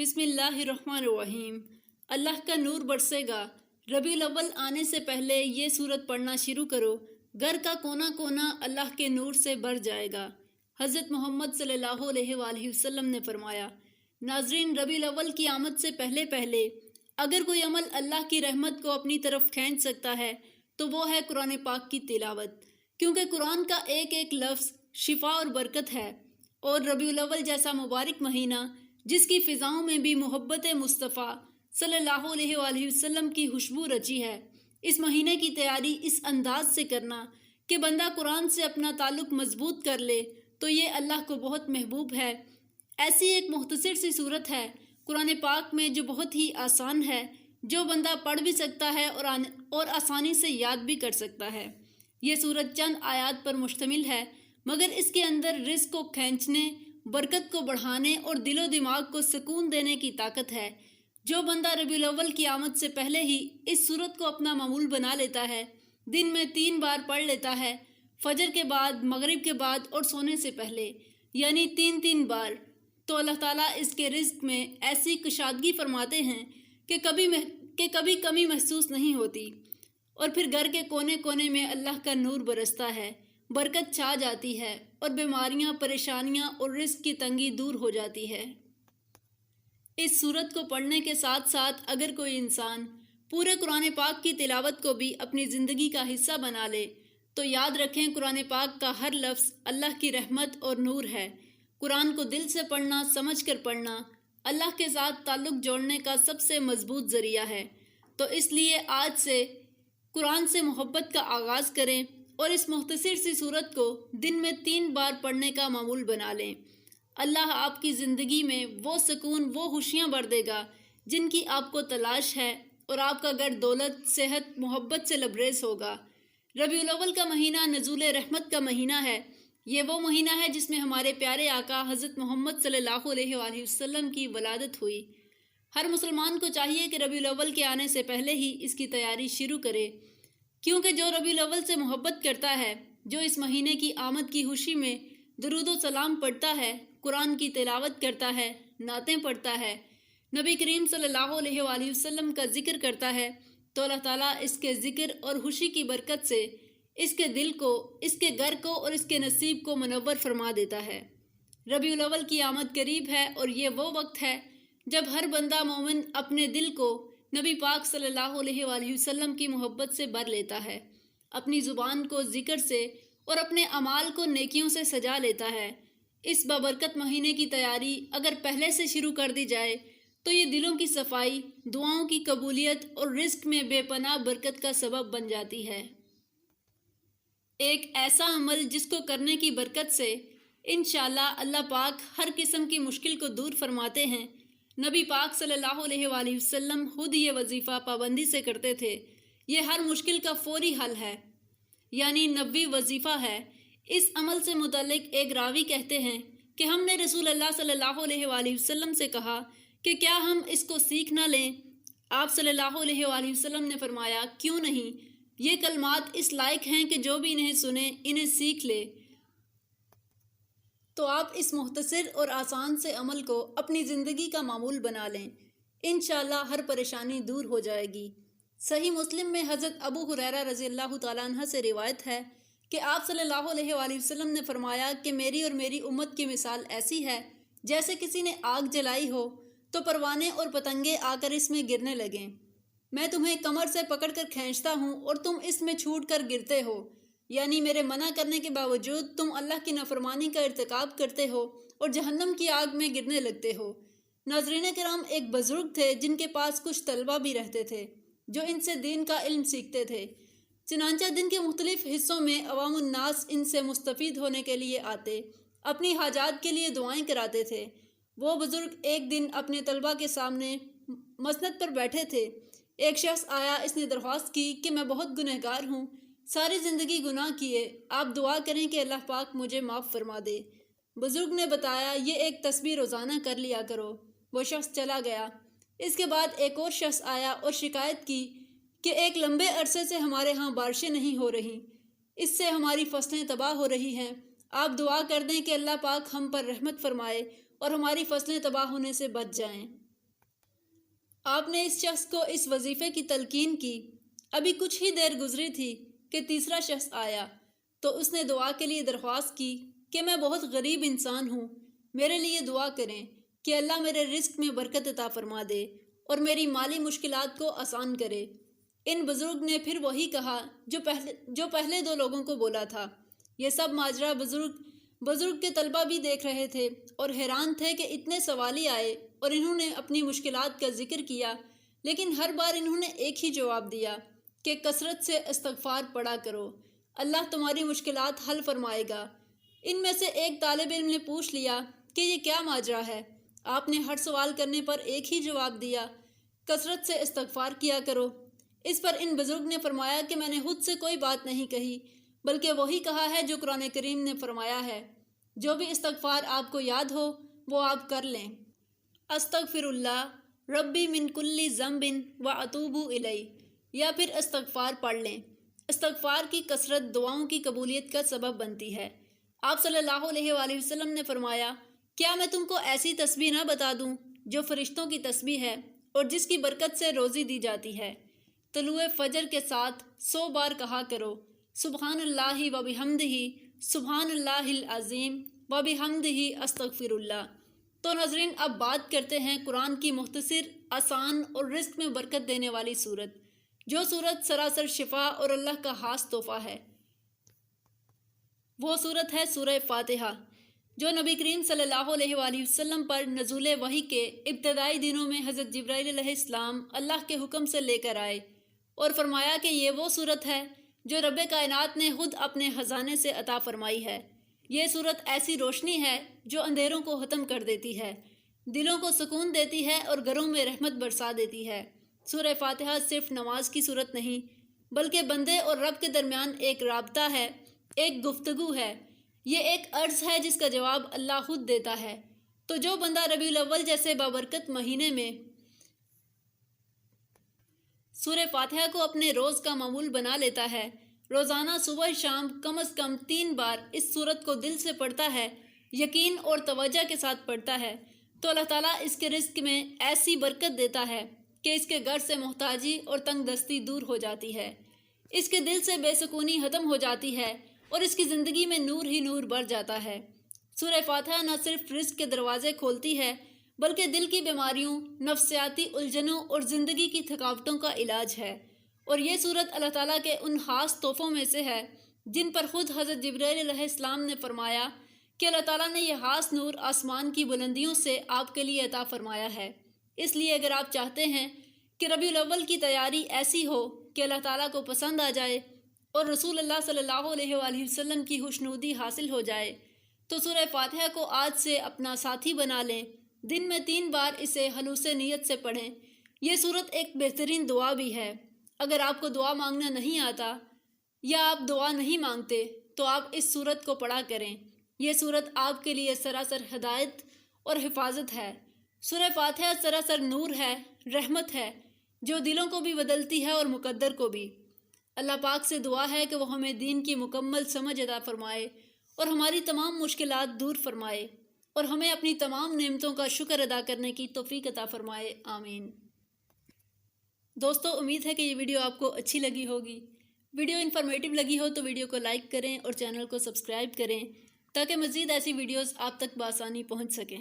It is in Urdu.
بسم اللہ الرحمن الرحیم۔ اللہ کا نور برسے گا۔ ربیع الاول آنے سے پہلے یہ سورت پڑھنا شروع کرو، گھر کا کونا کونا اللہ کے نور سے بھر جائے گا۔ حضرت محمد صلی اللہ علیہ وآلہ وسلم نے فرمایا، ناظرین، ربیع الاول کی آمد سے پہلے پہلے اگر کوئی عمل اللہ کی رحمت کو اپنی طرف کھینچ سکتا ہے تو وہ ہے قرآن پاک کی تلاوت، کیونکہ قرآن کا ایک ایک لفظ شفا اور برکت ہے۔ اور ربیع الاول جیسا مبارک مہینہ جس کی فضاؤں میں بھی محبت مصطفیٰ صلی اللہ علیہ وآلہ وسلم کی خوشبو رچی ہے، اس مہینے کی تیاری اس انداز سے کرنا کہ بندہ قرآن سے اپنا تعلق مضبوط کر لے تو یہ اللہ کو بہت محبوب ہے۔ ایسی ایک مختصر سی صورت ہے قرآن پاک میں جو بہت ہی آسان ہے، جو بندہ پڑھ بھی سکتا ہے اور آسانی سے یاد بھی کر سکتا ہے۔ یہ صورت چند آیات پر مشتمل ہے، مگر اس کے اندر رزق کو کھینچنے، برکت کو بڑھانے اور دل و دماغ کو سکون دینے کی طاقت ہے۔ جو بندہ ربیع الاول کی آمد سے پہلے ہی اس صورت کو اپنا معمول بنا لیتا ہے، دن میں 3 بار پڑھ لیتا ہے، فجر کے بعد، مغرب کے بعد اور سونے سے پہلے، یعنی 3 بار، تو اللہ تعالیٰ اس کے رزق میں ایسی کشادگی فرماتے ہیں کہ کبھی کمی محسوس نہیں ہوتی، اور پھر گھر کے کونے کونے میں اللہ کا نور برستا ہے، برکت چھا جاتی ہے اور بیماریاں، پریشانیاں اور رزق کی تنگی دور ہو جاتی ہے۔ اس صورت کو پڑھنے کے ساتھ ساتھ اگر کوئی انسان پورے قرآن پاک کی تلاوت کو بھی اپنی زندگی کا حصہ بنا لے تو یاد رکھیں، قرآن پاک کا ہر لفظ اللہ کی رحمت اور نور ہے۔ قرآن کو دل سے پڑھنا، سمجھ کر پڑھنا، اللہ کے ساتھ تعلق جوڑنے کا سب سے مضبوط ذریعہ ہے۔ تو اس لیے آج سے قرآن سے محبت کا آغاز کریں اور اس مختصر سی صورت کو دن میں 3 بار پڑھنے کا معمول بنا لیں۔ اللہ آپ کی زندگی میں وہ سکون، وہ خوشیاں بھر دے گا جن کی آپ کو تلاش ہے، اور آپ کا گھر دولت، صحت، محبت سے لبریز ہوگا۔ ربیع الاول کا مہینہ نزول رحمت کا مہینہ ہے۔ یہ وہ مہینہ ہے جس میں ہمارے پیارے آقا حضرت محمد صلی اللہ علیہ وآلہ وسلم کی ولادت ہوئی۔ ہر مسلمان کو چاہیے کہ ربیع الاول کے آنے سے پہلے ہی اس کی تیاری شروع کرے، کیونکہ جو ربیع الاول سے محبت کرتا ہے، جو اس مہینے کی آمد کی خوشی میں درود و سلام پڑھتا ہے، قرآن کی تلاوت کرتا ہے، نعتیں پڑھتا ہے، نبی کریم صلی اللہ علیہ وآلہ وسلم کا ذکر کرتا ہے، تو اللہ تعالیٰ اس کے ذکر اور خوشی کی برکت سے اس کے دل کو، اس کے گھر کو اور اس کے نصیب کو منور فرما دیتا ہے۔ ربیع الاول کی آمد قریب ہے، اور یہ وہ وقت ہے جب ہر بندہ مومن اپنے دل کو نبی پاک صلی اللہ علیہ وآلہ وسلم کی محبت سے بھر لیتا ہے، اپنی زبان کو ذکر سے اور اپنے اعمال کو نیکیوں سے سجا لیتا ہے۔ اس بابرکت مہینے کی تیاری اگر پہلے سے شروع کر دی جائے تو یہ دلوں کی صفائی، دعاؤں کی قبولیت اور رزق میں بے پناہ برکت کا سبب بن جاتی ہے۔ ایک ایسا عمل جس کو کرنے کی برکت سے انشاءاللہ اللہ پاک ہر قسم کی مشکل کو دور فرماتے ہیں۔ نبی پاک صلی اللہ علیہ وآلہ وسلم خود یہ وظیفہ پابندی سے کرتے تھے۔ یہ ہر مشکل کا فوری حل ہے، یعنی نبوی وظیفہ ہے۔ اس عمل سے متعلق ایک راوی کہتے ہیں کہ ہم نے رسول اللہ صلی اللہ علیہ وآلہ وسلم سے کہا کہ کیا ہم اس کو سیکھ نہ لیں؟ آپ صلی اللہ علیہ وآلہ وسلم نے فرمایا، کیوں نہیں؟ یہ کلمات اس لائق ہیں کہ جو بھی انہیں سنے، انہیں سیکھ لے۔ تو آپ اس مختصر اور آسان سے عمل کو اپنی زندگی کا معمول بنا لیں، انشاءاللہ ہر پریشانی دور ہو جائے گی۔ صحیح مسلم میں حضرت ابو ہریرہ رضی اللہ تعالیٰ عنہ سے روایت ہے کہ آپ صلی اللہ علیہ وآلہ وسلم نے فرمایا کہ میری اور میری امت کی مثال ایسی ہے جیسے کسی نے آگ جلائی ہو تو پروانے اور پتنگے آ کر اس میں گرنے لگیں۔ میں تمہیں کمر سے پکڑ کر کھینچتا ہوں اور تم اس میں چھوٹ کر گرتے ہو، یعنی میرے منع کرنے کے باوجود تم اللہ کی نافرمانی کا ارتکاب کرتے ہو اور جہنم کی آگ میں گرنے لگتے ہو۔ ناظرین کرام، ایک بزرگ تھے جن کے پاس کچھ طلبہ بھی رہتے تھے جو ان سے دین کا علم سیکھتے تھے۔ چنانچہ دن کے مختلف حصوں میں عوام الناس ان سے مستفید ہونے کے لیے آتے، اپنی حاجات کے لیے دعائیں کراتے تھے۔ وہ بزرگ ایک دن اپنے طلبہ کے سامنے مسند پر بیٹھے تھے۔ ایک شخص آیا، اس نے درخواست کی کہ میں بہت گنہگار ہوں، ساری زندگی گناہ کیے، آپ دعا کریں کہ اللہ پاک مجھے معاف فرما دے۔ بزرگ نے بتایا، یہ ایک تسبیح روزانہ کر لیا کرو۔ وہ شخص چلا گیا۔ اس کے بعد ایک اور شخص آیا اور شکایت کی کہ ایک لمبے عرصے سے ہمارے ہاں بارشیں نہیں ہو رہی، اس سے ہماری فصلیں تباہ ہو رہی ہیں، آپ دعا کر دیں کہ اللہ پاک ہم پر رحمت فرمائے اور ہماری فصلیں تباہ ہونے سے بچ جائیں۔ آپ نے اس شخص کو اس وظیفے کی تلقین کی۔ ابھی کچھ ہی دیر گزری تھی کہ تیسرا شخص آیا تو اس نے دعا کے لیے درخواست کی کہ میں بہت غریب انسان ہوں، میرے لیے دعا کریں کہ اللہ میرے رزق میں برکت عطا فرما دے اور میری مالی مشکلات کو آسان کرے۔ ان بزرگ نے پھر وہی کہا جو پہلے دو لوگوں کو بولا تھا۔ یہ سب ماجرا بزرگ کے طلبہ بھی دیکھ رہے تھے اور حیران تھے کہ اتنے سوالی آئے اور انہوں نے اپنی مشکلات کا ذکر کیا، لیکن ہر بار انہوں نے ایک ہی جواب دیا کہ کثرت سے استغفار پڑھا کرو، اللہ تمہاری مشکلات حل فرمائے گا۔ ان میں سے ایک طالب علم نے پوچھ لیا کہ یہ کیا ماجرا ہے؟ آپ نے ہر سوال کرنے پر ایک ہی جواب دیا، کثرت سے استغفار کیا کرو۔ اس پر ان بزرگ نے فرمایا کہ میں نے خود سے کوئی بات نہیں کہی، بلکہ وہی کہا ہے جو قرآن کریم نے فرمایا ہے۔ جو بھی استغفار آپ کو یاد ہو وہ آپ کر لیں۔ استغفر اللہ ربی من کل ذنب و اتوب الیہ، یا پھر استغفار پڑھ لیں۔ استغفار کی کثرت دعاؤں کی قبولیت کا سبب بنتی ہے۔ آپ صلی اللہ علیہ وآلہ وسلم نے فرمایا، کیا میں تم کو ایسی تسبیح نہ بتا دوں جو فرشتوں کی تسبیح ہے اور جس کی برکت سے روزی دی جاتی ہے؟ طلوع فجر کے ساتھ 100 بار کہا کرو، سبحان اللہ و بحمدہ، سبحان اللہ العظیم و بحمدہ، استغفر اللہ۔ تو ناظرین، اب بات کرتے ہیں قرآن کی مختصر، آسان اور رزق میں برکت دینے والی صورت، جو صورت سراسر شفا اور اللہ کا خاص تحفہ ہے۔ وہ صورت ہے سورہ فاتحہ، جو نبی کریم صلی اللہ علیہ وآلہ وسلم پر نزول وحی کے ابتدائی دنوں میں حضرت جبرائیل علیہ السلام اللہ کے حکم سے لے کر آئے اور فرمایا کہ یہ وہ صورت ہے جو رب کائنات نے خود اپنے خزانے سے عطا فرمائی ہے۔ یہ صورت ایسی روشنی ہے جو اندھیروں کو ختم کر دیتی ہے، دلوں کو سکون دیتی ہے اور گھروں میں رحمت برسا دیتی ہے۔ سورہ فاتحہ صرف نماز کی صورت نہیں، بلکہ بندے اور رب کے درمیان ایک رابطہ ہے، ایک گفتگو ہے۔ یہ ایک عرض ہے جس کا جواب اللہ خود دیتا ہے۔ تو جو بندہ ربیع الاول جیسے بابرکت مہینے میں سورہ فاتحہ کو اپنے روز کا معمول بنا لیتا ہے، روزانہ صبح شام کم از کم 3 بار اس صورت کو دل سے پڑھتا ہے، یقین اور توجہ کے ساتھ پڑھتا ہے، تو اللہ تعالیٰ اس کے رزق میں ایسی برکت دیتا ہے کہ اس کے گھر سے محتاجی اور تنگ دستی دور ہو جاتی ہے، اس کے دل سے بے سکونی ختم ہو جاتی ہے اور اس کی زندگی میں نور ہی نور بڑھ جاتا ہے۔ سورہ فاتحہ نہ صرف رزق کے دروازے کھولتی ہے، بلکہ دل کی بیماریوں، نفسیاتی الجھنوں اور زندگی کی تھکاوٹوں کا علاج ہے۔ اور یہ صورت اللہ تعالیٰ کے ان خاص تحفوں میں سے ہے جن پر خود حضرت جبرائیل علیہ السلام نے فرمایا کہ اللہ تعالیٰ نے یہ خاص نور آسمان کی بلندیوں سے آپ کے لیے عطا فرمایا ہے۔ اس لیے اگر آپ چاہتے ہیں کہ ربیع الاول کی تیاری ایسی ہو کہ اللہ تعالیٰ کو پسند آ جائے اور رسول اللہ صلی اللہ علیہ وآلہ وسلم کی خوشنودی حاصل ہو جائے، تو سورہ فاتحہ کو آج سے اپنا ساتھی بنا لیں۔ دن میں 3 بار اسے خلوص نیت سے پڑھیں۔ یہ صورت ایک بہترین دعا بھی ہے۔ اگر آپ کو دعا مانگنا نہیں آتا یا آپ دعا نہیں مانگتے تو آپ اس صورت کو پڑھا کریں۔ یہ صورت آپ کے لیے سراسر ہدایت اور حفاظت ہے۔ سورہ فاتحہ سراسر نور ہے، رحمت ہے، جو دلوں کو بھی بدلتی ہے اور مقدر کو بھی۔ اللہ پاک سے دعا ہے کہ وہ ہمیں دین کی مکمل سمجھ عطا فرمائے اور ہماری تمام مشکلات دور فرمائے اور ہمیں اپنی تمام نعمتوں کا شکر ادا کرنے کی توفیق عطا فرمائے، آمین۔ دوستو، امید ہے کہ یہ ویڈیو آپ کو اچھی لگی ہوگی۔ ویڈیو انفارمیٹیو لگی ہو تو ویڈیو کو لائک کریں اور چینل کو سبسکرائب کریں تاکہ مزید ایسی ویڈیوز آپ تک بآسانی پہنچ سکیں۔